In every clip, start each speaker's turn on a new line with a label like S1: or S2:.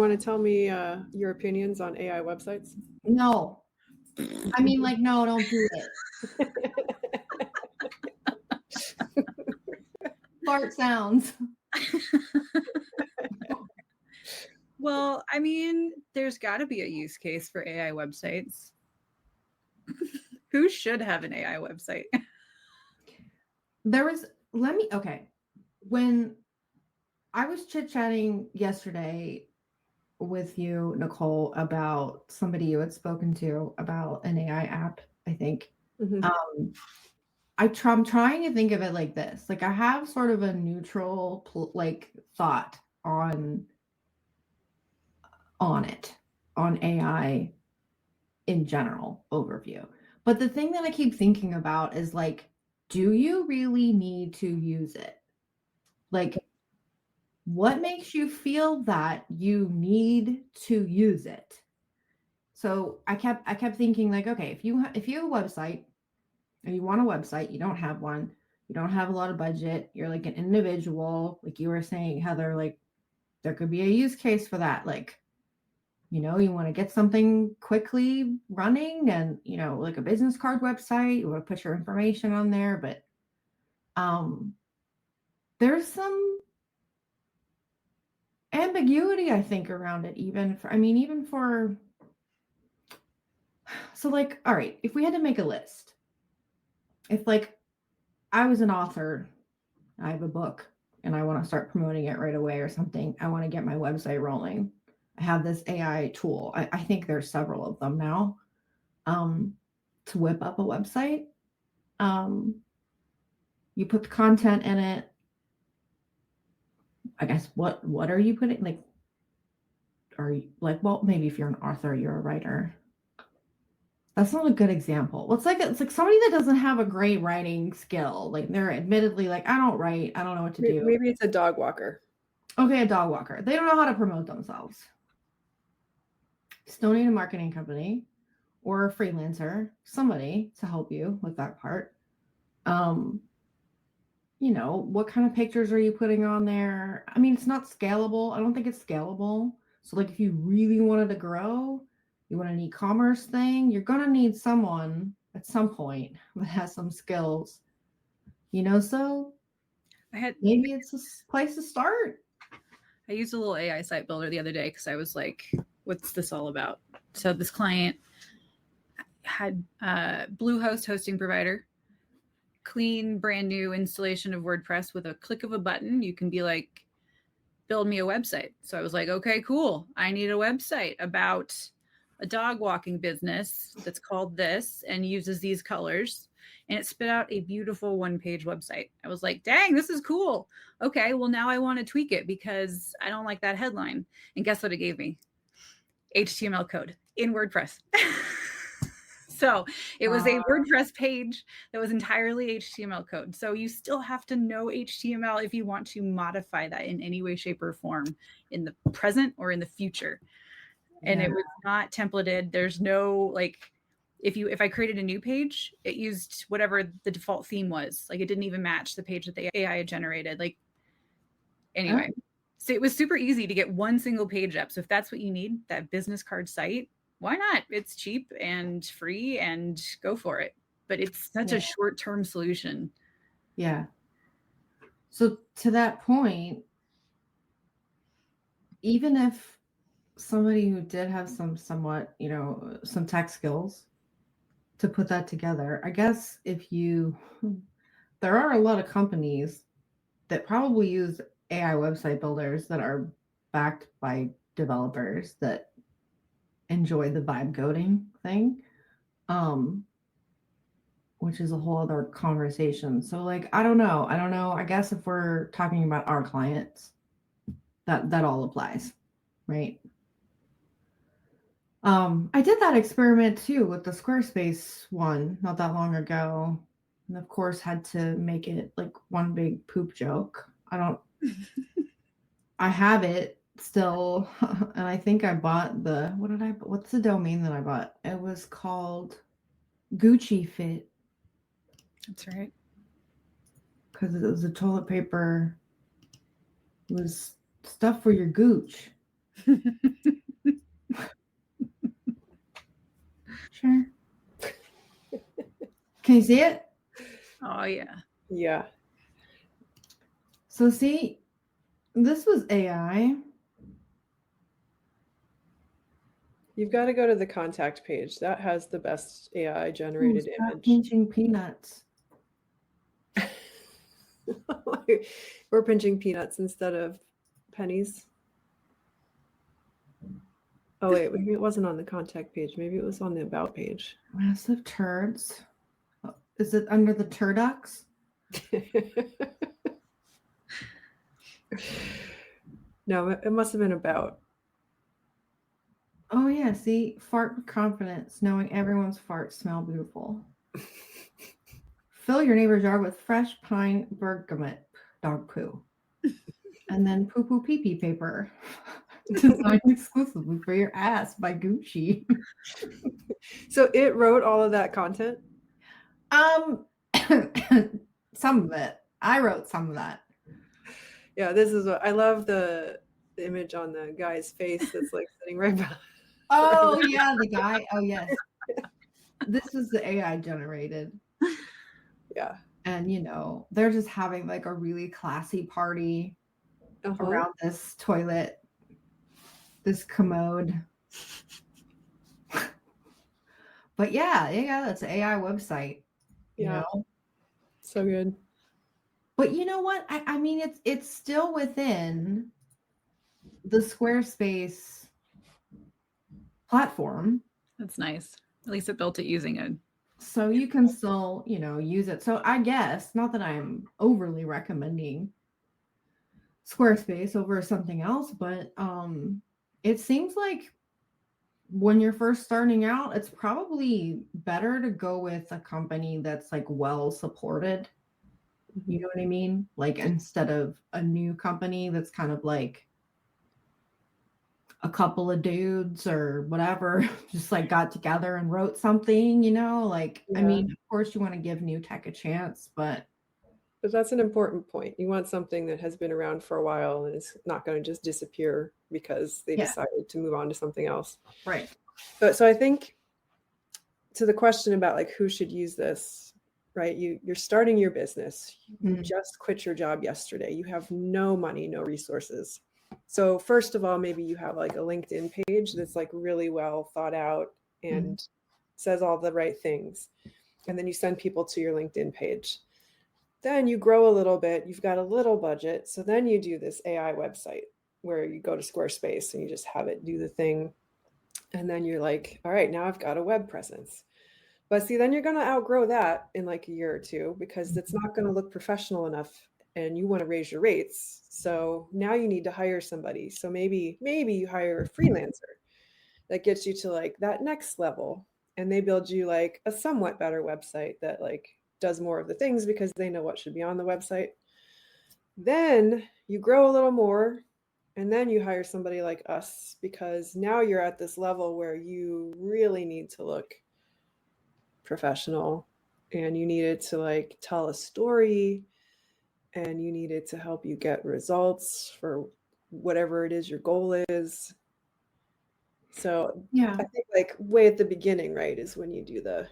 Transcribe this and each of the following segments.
S1: want to tell me your opinions on AI websites?
S2: No. I mean, like, no, don't do it. Fart sounds.
S3: Well, I mean, there's got to be a use case for AI websites. Who should have an AI website?
S2: Okay. When I was chit-chatting yesterday with you, Nicole, about somebody you had spoken to about an AI app, I think.
S1: Mm-hmm.
S2: I'm trying to think of it like this. Like, I have sort of a neutral thought on AI in general overview. But the thing that I keep thinking about is, like, do you really need to use it? Like, what makes you feel that you need to use it? So I kept thinking, like, okay, if you have a website, or you want a website, you don't have one, you don't have a lot of budget, you're like an individual, like you were saying, Heather, like there could be a use case for that. Like, you want to get something quickly running, and like a business card website, you want to put your information on there, but there's some ambiguity, I think, around it, so, like, all right, if we had to make a list, if, like, I was an author, I have a book and I want to start promoting it right away or something, I want to get my website rolling, I have this AI tool. I think there's several of them now, to whip up a website. You put the content in it. I guess what are you putting? Like, are you like, well, maybe if you're an author, you're a writer. That's not a good example. It's like somebody that doesn't have a great writing skill. Like, they're admittedly like, I don't write, I don't know what to do.
S1: Maybe it's a dog walker.
S2: Okay, a dog walker. They don't know how to promote themselves. Still need a marketing company or a freelancer, somebody to help you with that part. What kind of pictures are you putting on there? I mean, it's not scalable. I don't think it's scalable. So, like, if you really wanted to grow, you want an e-commerce thing, you're going to need someone at some point that has some skills, so maybe it's a place to start.
S3: I used a little AI site builder the other day because I was like, what's this all about? So this client had Bluehost hosting provider, clean, brand new installation of WordPress with a click of a button. You can be like, build me a website. So I was like, okay, cool. I need a website about a dog walking business that's called this and uses these colors. And it spit out a beautiful one-page website. I was like, dang, this is cool. Okay, well, now I want to tweak it because I don't like that headline. And guess what it gave me? HTML code in WordPress. So it was a WordPress page that was entirely HTML code. So you still have to know HTML if you want to modify that in any way, shape, or form in the present or in the future. And it was not templated. There's no, like, if I created a new page, it used whatever the default theme was. Like, it didn't even match the page that the AI had generated. Like, anyway, so it was super easy to get one single page up. So if that's what you need, that business card site, why not? It's cheap and free, and go for it. But it's such a short-term solution.
S2: Yeah. So to that point, even if somebody who did have somewhat, some tech skills to put that together, I guess there are a lot of companies that probably use AI website builders that are backed by developers that enjoy the vibe coding thing, which is a whole other conversation. So, like, I don't know. I guess if we're talking about our clients, that all applies, right? I did that experiment too with the Squarespace one not that long ago, and of course had to make it like one big poop joke. I have it still, and I think I bought what's the domain that I bought? It was called Gucci Fit.
S3: That's right.
S2: Because it was a toilet paper. It was stuff for your gooch. Sure. Can you see it?
S3: Oh yeah.
S1: Yeah.
S2: So see, this was AI.
S1: You've got to go to the contact page. That has the best AI
S2: Ooh,
S1: generated
S2: stop
S1: image.
S2: pinching peanuts.
S1: We're pinching peanuts instead of pennies. Oh wait, maybe it wasn't on the contact page. Maybe it was on the about page.
S2: Massive turds. Oh, is it under the turducks?
S1: No, it must have been about.
S2: Oh yeah, see, fart with confidence, knowing everyone's farts smell beautiful. Fill your neighbor's yard with fresh pine bergamot dog poo. And then poo poo pee pee paper. Designed exclusively for your ass by Gucci.
S1: So it wrote all of that content?
S2: Some of it. I wrote some of that.
S1: Yeah, this is what I love the image on the guy's face that's like sitting right behind.
S2: Oh yeah, the guy. Oh yes. This was the AI generated.
S1: Yeah.
S2: And you know, they're just having like a really classy party around this toilet, this commode. But yeah, that's an AI website. You
S1: Yeah.
S2: know?
S1: So good.
S2: But you know what? I mean it's still within the Squarespace platform.
S3: That's nice. At least it built it using it.
S2: So you can still, you know, use it. So I guess, not that I'm overly recommending Squarespace over something else, but it seems like when you're first starting out, it's probably better to go with a company that's like well supported. You know what I mean? Like instead of a new company that's kind of like a couple of dudes or whatever just like got together and wrote something, you know? Like, I
S1: Yeah.
S2: mean, of course you want to give new tech a chance, but
S1: that's an important point. You want something that has been around for a while and is not going to just disappear because they
S2: yeah,
S1: decided to move on to something else.
S2: right.
S1: But so I think to the question about like who should use this, right? You're starting your business. You just quit your job yesterday. You have no money, no resources. So first of all, maybe you have like a LinkedIn page that's like really well thought out and says all the right things. And then you send people to your LinkedIn page. Then you grow a little bit, you've got a little budget. So then you do this AI website where you go to Squarespace and you just have it do the thing. And then you're like, all right, now I've got a web presence. But see, then you're going to outgrow that in like a year or two because it's not going to look professional enough and you want to raise your rates. So now you need to hire somebody. So maybe you hire a freelancer that gets you to like that next level and they build you like a somewhat better website that like does more of the things because they know what should be on the website. Then you grow a little more and then you hire somebody like us because now you're at this level where you really need to look professional and you needed to like tell a story and you needed to help you get results for whatever it is your goal is. So
S2: Yeah.
S1: I think like way at the beginning, right, is when you do the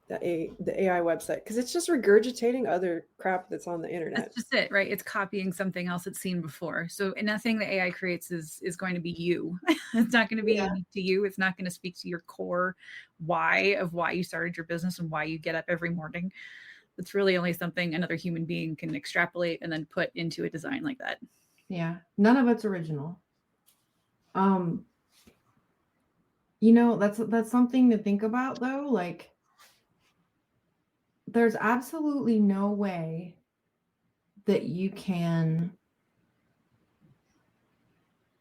S1: AI website because it's just regurgitating other crap that's on the internet.
S3: That's just it, right? It's copying something else it's seen before. So nothing the AI creates is going to be you. It's not going to be unique to you. It's not going to speak to your core why of why you started your business and why you get up every morning. It's really only something another human being can extrapolate and then put into a design like that.
S2: Yeah. None of it's original. You know, that's something to think about though. Like there's absolutely no way that you can,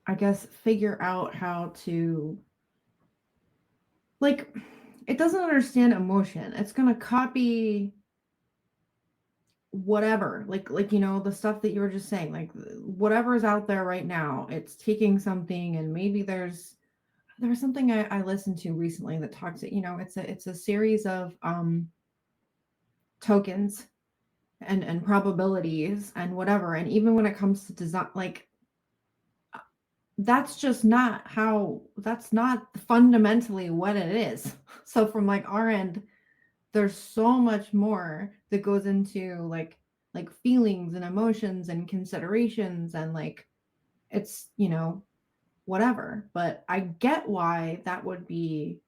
S2: I guess, figure out how to, like, it doesn't understand emotion. It's going to copy whatever, like, you know, the stuff that you were just saying, like whatever is out there right now, it's taking something and maybe there was something I listened to recently that talks, you know, it's a series of tokens and probabilities and whatever. And even when it comes to design, like that's not fundamentally what it is. So from like our end, there's so much more that goes into like feelings and emotions and considerations, and like it's, whatever. But I get why that would be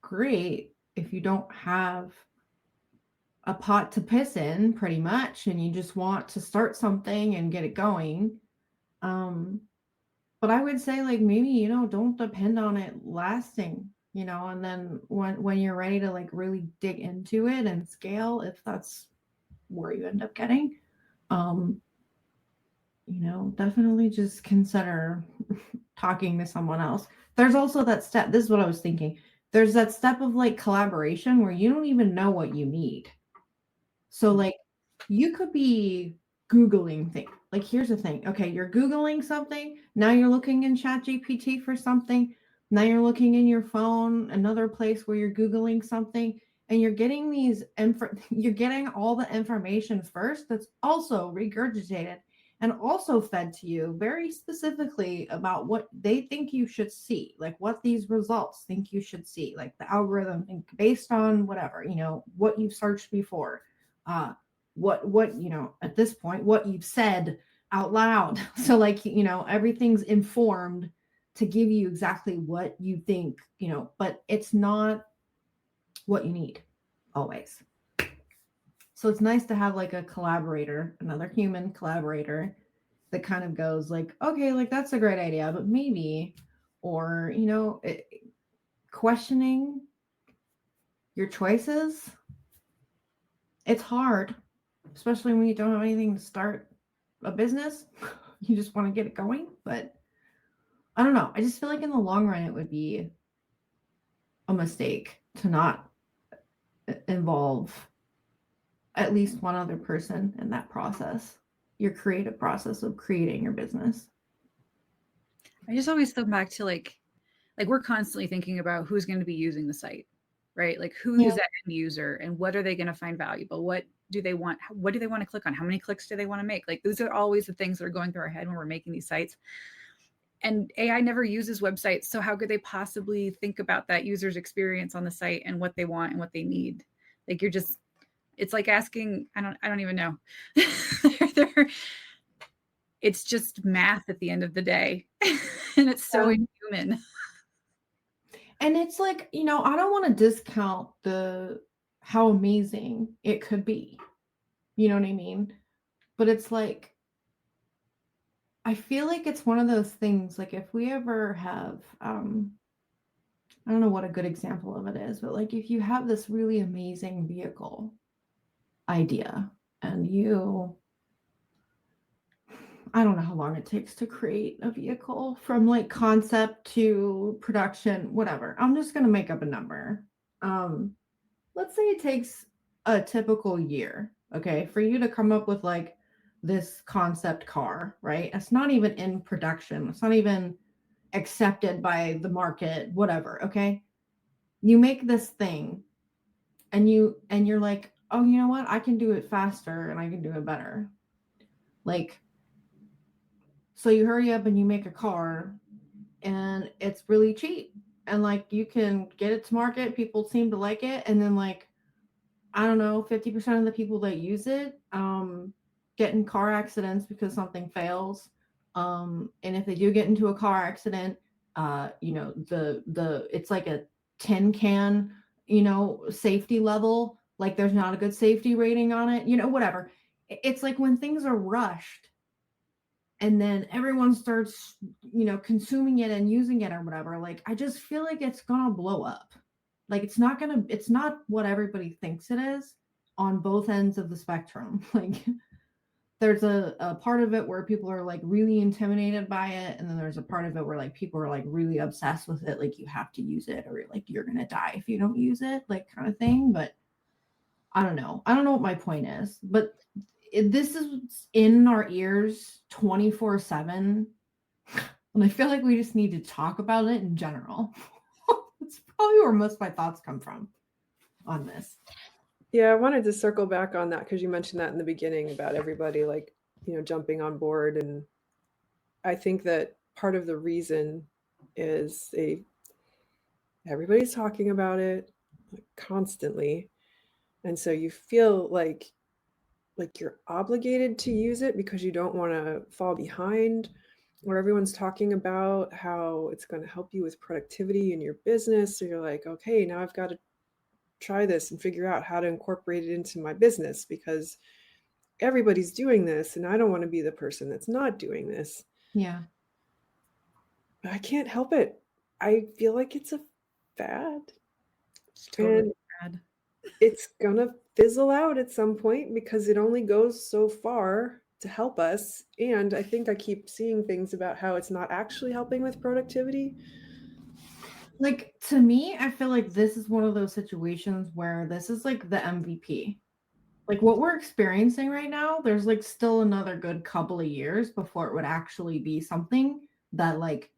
S2: great if you don't have a pot to piss in, pretty much, and you just want to start something and get it going. But I would say, like, maybe, don't depend on it lasting, and then when you're ready to like really dig into it and scale, if that's where you end up getting, definitely just consider talking to someone else. There's also that step. This is what I was thinking. There's that step of like collaboration where you don't even know what you need. So like you could be Googling things. Like, here's the thing. Okay, you're Googling something. Now you're looking in ChatGPT for something. Now you're looking in your phone, another place where you're Googling something, and you're getting you're getting all the information first that's also regurgitated and also fed to you very specifically about what they think you should see, like what these results think you should see, like the algorithm think based on whatever, what you've searched before, what at this point what you've said out loud. So like, everything's informed to give you exactly what you think, but it's not what you need always. So it's nice to have like a collaborator, another human collaborator that kind of goes like, okay, like that's a great idea, but maybe, or, questioning your choices. It's hard, especially when you don't have anything to start a business. You just want to get it going. But I don't know. I just feel like in the long run, it would be a mistake to not involve at least one other person in that process, your creative process of creating your business.
S3: I just always come back to like we're constantly thinking about who's going to be using the site, right? Like who's that end user and what are they going to find valuable? What do they want? What do they want to click on? How many clicks do they want to make? Like those are always the things that are going through our head when we're making these sites. And AI never uses websites. So how could they possibly think about that user's experience on the site and what they want and what they need? Like it's like asking, I don't even know. It's just math at the end of the day. And it's so inhuman.
S2: And it's like, I don't want to discount how amazing it could be. You know what I mean? But it's like, I feel like it's one of those things, like if we ever have, I don't know what a good example of it is, but like if you have this really amazing vehicle idea and I don't know how long it takes to create a vehicle from like concept to production, whatever. I'm just going to make up a number. Let's say it takes a typical year, okay, for you to come up with like this concept car, right? It's not even in production. It's not even accepted by the market, whatever, okay? You make this thing and you're like, "Oh, you know what? I can do it faster and I can do it better." Like, so you hurry up and you make a car and it's really cheap and like you can get it to market, people seem to like it, and then like, I don't know, 50% of the people that use it get in car accidents because something fails. And if they do get into a car accident, it's like a tin can, safety level. Like there's not a good safety rating on it, whatever. It's like when things are rushed and then everyone starts, consuming it and using it or whatever. Like, I just feel like it's gonna blow up. Like it's not what everybody thinks it is on both ends of the spectrum. Like there's a part of it where people are like really intimidated by it, and then there's a part of it where like people are like really obsessed with it, like you have to use it or like you're gonna die if you don't use it, like kind of thing. But I don't know what my point is, but this is in our ears 24/7, and I feel like we just need to talk about it in general. That's probably where most of my thoughts come from on this.
S1: Yeah, I wanted to circle back on that because you mentioned that in the beginning about everybody like, jumping on board. And I think that part of the reason is everybody's talking about it constantly. And so you feel like you're obligated to use it because you don't want to fall behind, or everyone's talking about how it's going to help you with productivity in your business. So you're like, okay, now I've got to try this and figure out how to incorporate it into my business because everybody's doing this and I don't want to be the person that's not doing this.
S2: Yeah.
S1: But I can't help it. I feel like it's a fad.
S3: It's totally
S1: And
S3: bad.
S1: it's gonna fizzle out at some point because it only goes so far to help us. And I think I keep seeing things about how it's not actually helping with productivity.
S2: Like, to me, I feel like this is one of those situations where this is like the MVP. Like what we're experiencing right now, there's like still another good couple of years before it would actually be something that like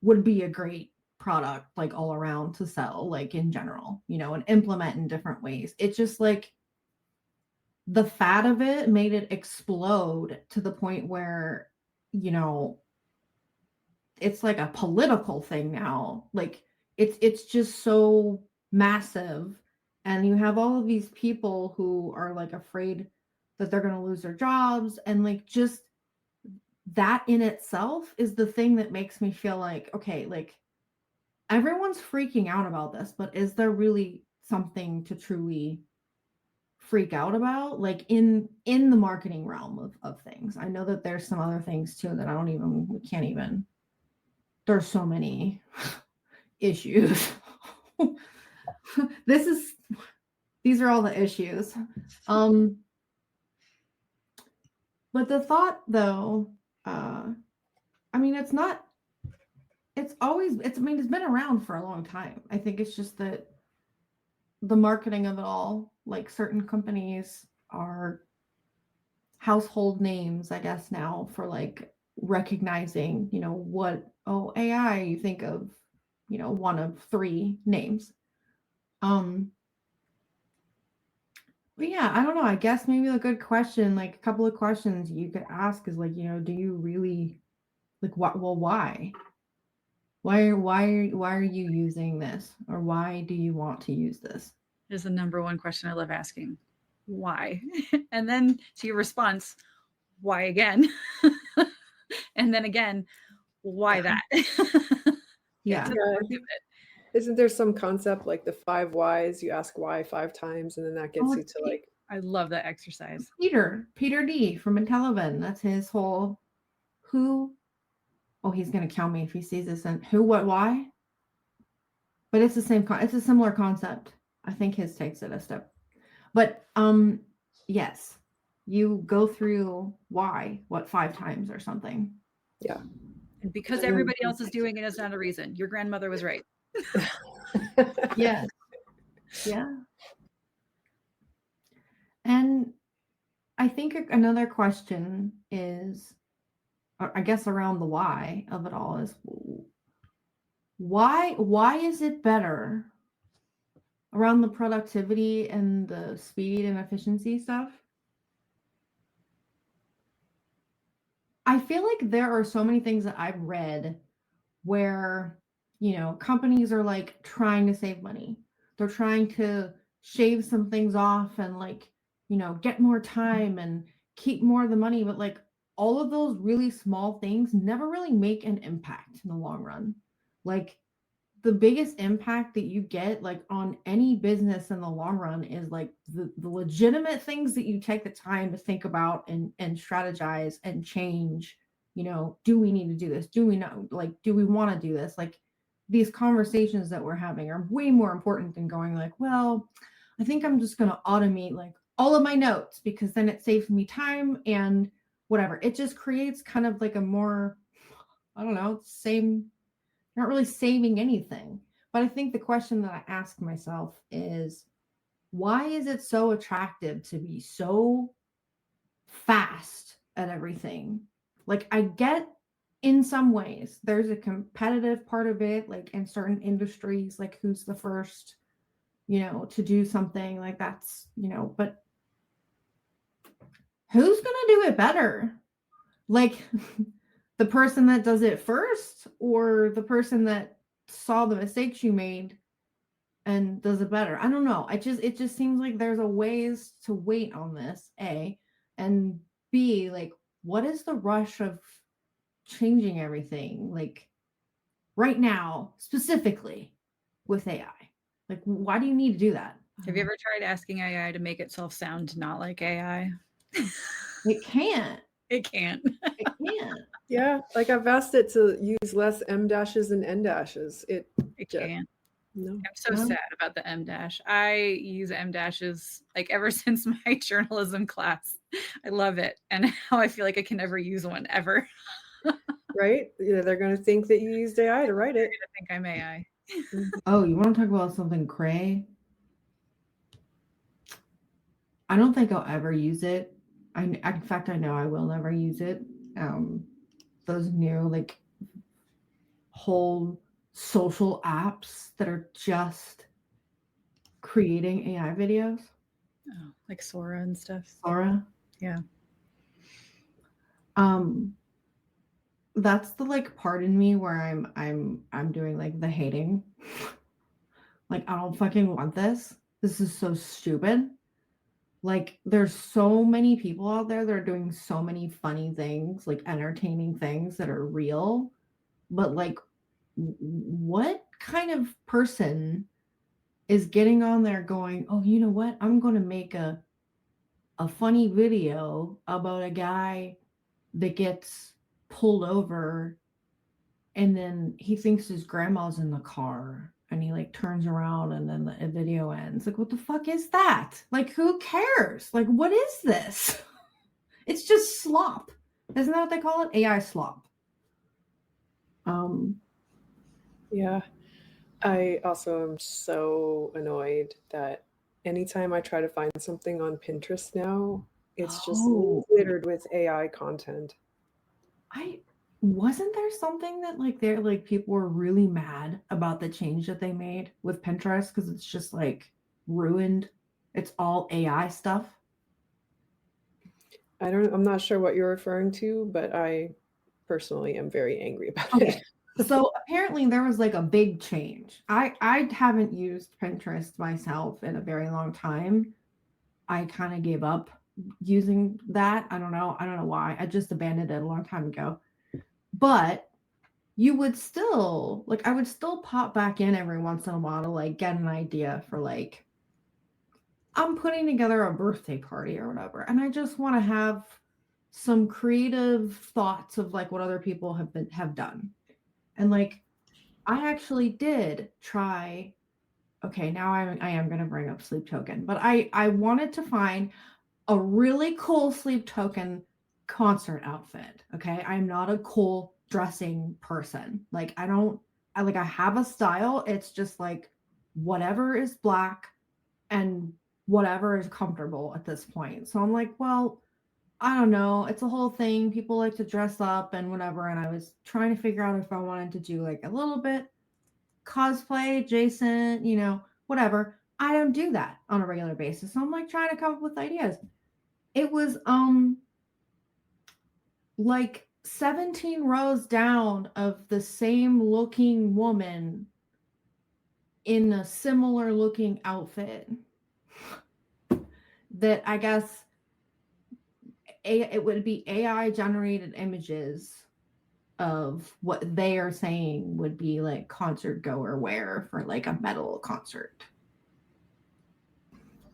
S2: would be a great product, like all around to sell, like in general, you know, and implement in different ways. It's just like the fad of it made it explode to the point where, you know, it's like a political thing now. Like it's just so massive, and you have all of these people who are like afraid that they're going to lose their jobs, and like just that in itself is the thing that makes me feel like, okay, like everyone's freaking out about this, but is there really something to truly freak out about, like in the marketing realm of things? I know that there's some other things too that we can't even, there's so many issues. These are all the issues. But the thought though, I mean, it's been around for a long time. I think it's just that the marketing of it all, like certain companies are household names, I guess, now for like recognizing, you know, what, oh, AI, you think of, you know, one of three names. But yeah, I don't know. I guess maybe a good question, like a couple of questions you could ask is like, you know, do you really like what? Well, why? Why are you using this, or why do you want to use this?
S3: Is the number one question I love asking. Why? And then to your response, why again? And then again, why that?
S2: Yeah.
S1: Isn't there some concept like the 5 whys? You ask why 5 times, and then that gets you to like.
S3: I love that exercise.
S2: Peter D from Intelliven. That's his whole who. Oh, he's gonna kill me if he sees this. And who, what, why? But it's the same. It's a similar concept. I think his takes it a step. But yes, you go through why, what, 5 times or something.
S1: Yeah.
S3: And because everybody else is doing it, it's not a reason. Your grandmother was right.
S2: Yes. Yeah. And I think another question is, I guess, around the why of it all is why is it better around the productivity and the speed and efficiency stuff? I feel like there are so many things that I've read where, you know, companies are like trying to save money. They're trying to shave some things off and like, you know, get more time and keep more of the money. But like all of those really small things never really make an impact in the long run. Like the biggest impact that you get like on any business in the long run is like the legitimate things that you take the time to think about and strategize and change. You know, do we need to do this? Do we know, like, do we want to do this? Like these conversations that we're having are way more important than going like, well, I think I'm just going to automate like all of my notes because then it saves me time and whatever. It just creates kind of like a more, I don't know, same, not really saving anything. But I think the question that I ask myself is, why is it so attractive to be so fast at everything? Like, I get in some ways there's a competitive part of it, like in certain industries, like who's the first, you know, to do something like that's, you know, but who's going to do it better? Like, the person that does it first or the person that saw the mistakes you made and does it better? I don't know. It just seems like there's a ways to wait on this, A, and B, like, what is the rush of changing everything like right now, specifically with AI? Like, why do you need to do that?
S3: Have you ever tried asking AI to make itself sound not like AI?
S2: It can't.
S3: It can't.
S2: It can't.
S1: Yeah, like I've asked it to use less M dashes and N dashes. It just
S3: can't.
S1: no.
S3: I'm so
S2: No.
S3: sad about the M dash. I use M dashes like ever since my journalism class. I love it. And now I feel like I can never use one ever.
S1: Right? Yeah, they're going to think that you used AI to write it.
S3: I think I'm AI.
S2: Oh, you want to talk about something cray? I don't think I'll ever use it. In fact, I know I will never use it. Those new like whole social apps that are just creating AI videos.
S3: Oh, like Sora and stuff.
S2: Sora.
S3: Yeah.
S2: That's the like part in me where I'm doing like the hating. Like, I don't fucking want this. This is so stupid. Like, there's so many people out there that are doing so many funny things, like entertaining things that are real. But like, what kind of person is getting on there going, oh, you know what? I'm going to make a funny video about a guy that gets pulled over and then he thinks his grandma's in the car and he like turns around and then the video ends. Like, what the fuck is that? Like, who cares? Like, what is this? It's just slop. Isn't that what they call it? AI slop.
S1: Yeah. I also am so annoyed that anytime I try to find something on Pinterest now, it's just littered with AI content.
S2: Wasn't there something that like there like people were really mad about the change that they made with Pinterest because it's just like ruined. It's all AI stuff.
S1: I'm not sure what you're referring to, but I personally am very angry about it.
S2: So apparently there was like a big change. I haven't used Pinterest myself in a very long time. I kind of gave up using that. I don't know why. I just abandoned it a long time ago. But you would still like I would still pop back in every once in a while to like get an idea for like I'm putting together a birthday party or whatever, and I just want to have some creative thoughts of like what other people have done. And like I actually did try. Okay, now I am going to bring up Sleep Token, but I wanted to find a really cool Sleep Token concert outfit. Okay, I'm not a cool dressing person. Like I have a style. It's just like whatever is black and whatever is comfortable at this point. So I'm like, well, I don't know. It's a whole thing. People like to dress up and whatever. And I was trying to figure out if I wanted to do like a little bit cosplay adjacent, whatever. I don't do that on a regular basis. So I'm like trying to come up with ideas. It was like 17 rows down of the same looking woman in a similar looking outfit that I guess it would be AI generated images of what they are saying would be like concert goer wear for like a metal concert.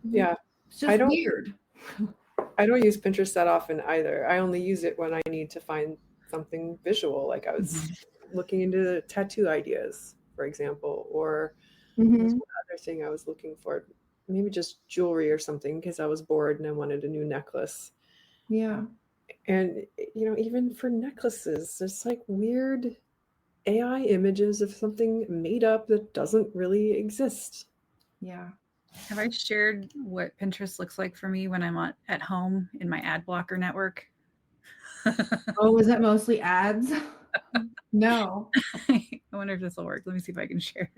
S1: Yeah.
S2: It's just weird.
S1: I don't use Pinterest that often either. I only use it when I need to find something visual. Like I was looking into tattoo ideas, for example, or there's one other thing I was looking for, maybe just jewelry or something because I was bored and I wanted a new necklace.
S2: Yeah.
S1: And even for necklaces, there's like weird AI images of something made up that doesn't really exist.
S2: Yeah.
S3: Have I shared what Pinterest looks like for me when I'm at home in my ad blocker network?
S2: Oh, is it mostly ads? No.
S3: I wonder if this will work. Let me see if I can share.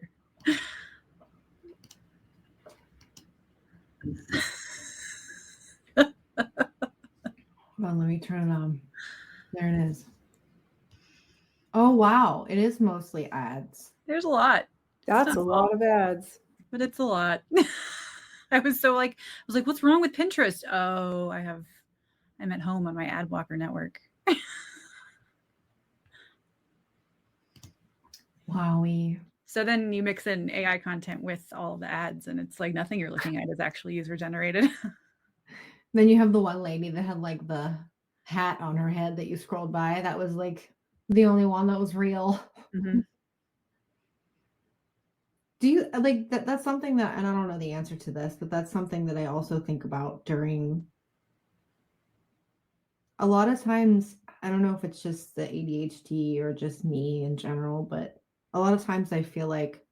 S2: Hold on, let me turn it on. There it is. Oh, wow. It is mostly ads.
S3: There's a lot.
S1: That's a lot of ads.
S3: But it's a lot. I was like, what's wrong with Pinterest? Oh, I'm at home on my ad blocker network.
S2: Wowie.
S3: So then you mix in AI content with all of the ads, and it's like nothing you're looking at is actually user generated.
S2: Then you have the one lady that had like the hat on her head that you scrolled by. That was like the only one that was real.
S3: Mm-hmm.
S2: Do you like that? That's something that, and I don't know the answer to this, but that's something that I also think about during a lot of times. I don't know if it's just the ADHD or just me in general, but a lot of times I feel like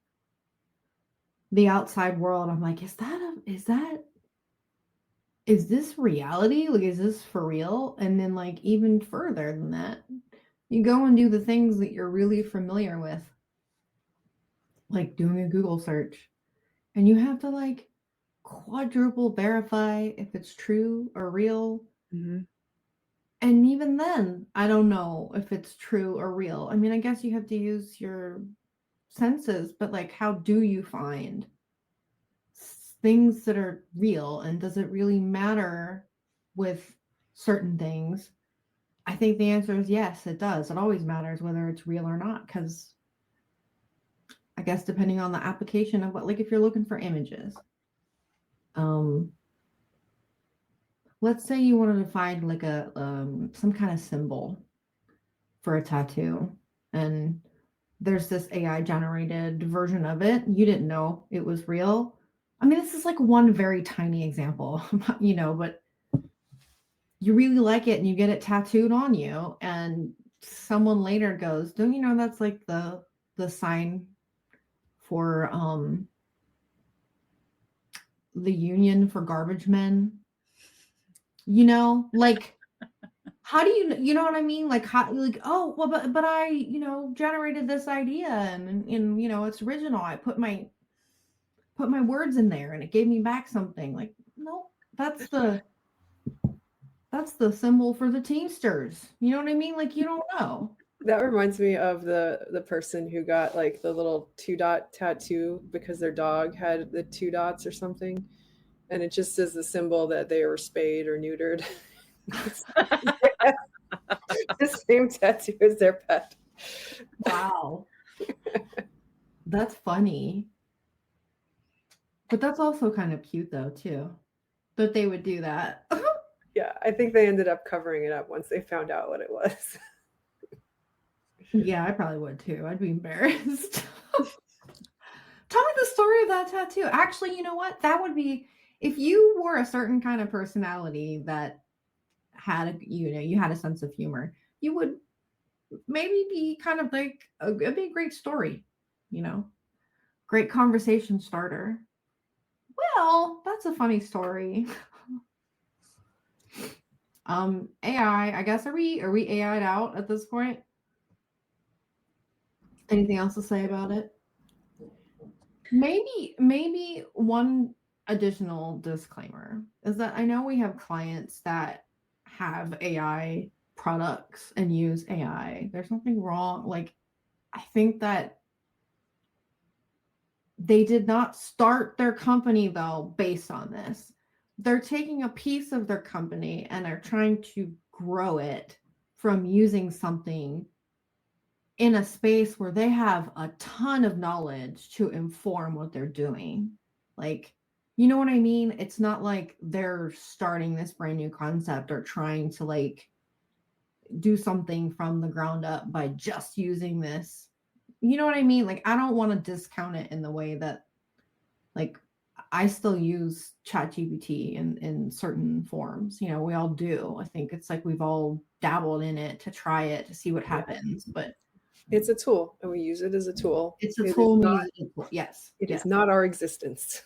S2: the outside world, I'm like, is this reality? Like, is this for real? And then, like, even further than that, you go and do the things that you're really familiar with, like doing a Google search, and you have to like quadruple verify if it's true or real.
S3: Mm-hmm.
S2: And even then, I don't know if it's true or real. I mean, I guess you have to use your senses, but like, how do you find things that are real? And does it really matter with certain things? I think the answer is yes, it does. It always matters whether it's real or not, because I guess depending on the application of what, like if you're looking for images, let's say you wanted to find like a some kind of symbol for a tattoo, and there's this AI generated version of it. You didn't know it was real. I mean, this is like one very tiny example, but you really like it and you get it tattooed on you, and someone later goes, don't you know that's like the sign for the union for garbage men? Like, how do you know what I mean? Like, how, like, oh well, but I generated this idea, and it's original. I put my words in there and it gave me back something. Like, no, that's the symbol for the Teamsters. You know what I mean? Like, you don't know.
S1: That reminds me of the person who got like the little 2-dot tattoo because their dog had the 2 dots or something, and it just is the symbol that they were spayed or neutered. The same tattoo as their pet.
S2: Wow. That's funny. But that's also kind of cute though, too, that they would do that.
S1: Yeah, I think they ended up covering it up once they found out what it was.
S2: Yeah, I probably would too. I'd be embarrassed. Tell me the story of that tattoo. Actually, you know what? That would be, if you were a certain kind of personality that had you had a sense of humor, you would maybe be kind of like it'd be a great story, great conversation starter. Well, that's a funny story. AI, I guess, are we AI'd out at this point? Anything else to say about it? Maybe one additional disclaimer is that I know we have clients that have AI products and use AI. There's nothing wrong. Like, I think that they did not start their company though based on this. They're taking a piece of their company and are trying to grow it from using something in a space where they have a ton of knowledge to inform what they're doing. Like, you know what I mean? It's not like they're starting this brand new concept or trying to like do something from the ground up by just using this. You know what I mean? Like, I don't want to discount it in the way that, like, I still use ChatGPT in certain forms. We all do. I think it's like we've all dabbled in it to try it to see what happens, but
S1: it's a tool and we use it as a tool.
S2: It's a tool.
S1: Yes. It is not our existence.